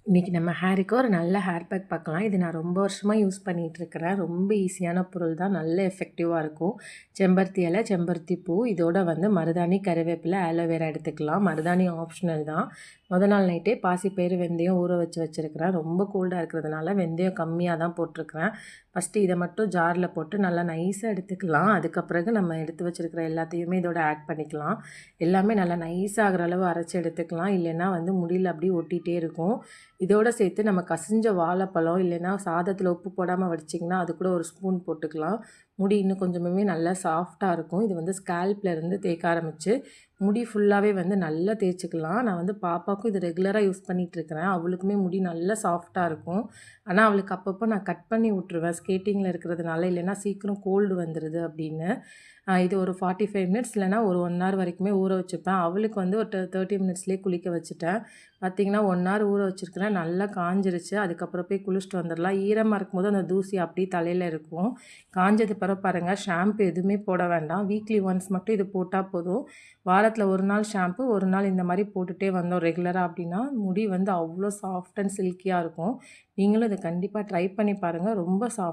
இன்றைக்கி நம்ம ஹேருக்கு ஒரு நல்ல ஹேர் பேக் பார்க்கலாம். இது நான் ரொம்ப வருஷமாக யூஸ் பண்ணிகிட்ருக்கிறேன். ரொம்ப ஈஸியான பொருள் தான், நல்ல எஃபெக்டிவாக இருக்கும். செம்பருத்தி இலை, செம்பருத்தி பூ, இதோட மருதாணி, கறிவேப்பிலை, ஆலோவேரா எடுத்துக்கலாம். மருதாணி ஆப்ஷனல் தான். நாள் நைட்டே பாசிப்பயிறு, வெந்தயம் ஊற வச்சுருக்கிறேன். ரொம்ப கோல்டாக இருக்கிறதுனால வெந்தயம் கம்மியாக தான் போட்டிருக்கிறேன். ஃபஸ்ட்டு இதை மட்டும் ஜாரில் போட்டு நல்லா நைஸாக எடுத்துக்கலாம். அதுக்கப்புறகு நம்ம எடுத்து வச்சுருக்கிற எல்லாத்தையுமே இதோட ஆட் பண்ணிக்கலாம். எல்லாமே நல்லா நைஸாகிற அளவு அரைச்சி எடுத்துக்கலாம். இல்லைன்னா முடியல அப்படியே ஒட்டிகிட்டே இருக்கும். இதோடு சேர்த்து நம்ம கசிஞ்ச வாழைப்பழம் இல்லைன்னா சாதத்தில் உப்பு போடாமல் வடிச்சிங்கன்னா அது கூட ஒரு ஸ்பூன் போட்டுக்கலாம். முடி இன்னும் கொஞ்சமே நல்லா சாஃப்டாக இருக்கும். இது ஸ்கேல்ப்லேருந்து தேய்க்க ஆரம்பித்து முடி ஃபுல்லாகவே நல்லா தேய்ச்சிக்கலாம். நான் பாப்பாவுக்கும் இது ரெகுலராக யூஸ் பண்ணிகிட்ருக்கிறேன். அவளுக்குமே முடி நல்லா சாஃப்டாக இருக்கும். ஆனால் அவளுக்கு அப்பப்போ நான் கட் பண்ணி விட்ருவேன், ஸ்கேட்டிங்கில் இருக்கிறதுனால. இல்லைன்னா சீக்கிரம் கோல்டு வந்துடுது அப்படின்னு. இது ஒரு 45 மினிட்ஸ் இல்லைனா ஒரு 1 ஹவர் வரைக்குமே ஊற வச்சுப்பேன். அவளுக்கு ஒரு 30 மினிட்ஸ்லேயே குளிக்க வச்சுட்டேன். பார்த்திங்கன்னா 1 ஹவர் ஊற வச்சுருக்கிறேன். நல்லா காஞ்சிருச்சு. அதுக்கப்புறம் போய் குளிச்சுட்டு வந்துடலாம். ஈரமாக இருக்கும்போது அந்த தூசி அப்படியே தலையில் இருக்கும். காஞ்சது பிறகு பாருங்கள், ஷாம்பு எதுவுமே போட வேண்டாம். வீக்லி ஒன்ஸ் மட்டும் இது போட்டால் போதும். வாரத்தில் ஒரு நாள் ஷாம்பு, ஒரு நாள் இந்த மாதிரி போட்டுகிட்டே வந்தோம் ரெகுலராக அப்படின்னா முடி அவ்வளோ சாஃப்ட் அண்ட் சில்கியாக இருக்கும். நீங்களும் இதை கண்டிப்பாக ட்ரை பண்ணி பாருங்கள். ரொம்ப சாஃப்ட்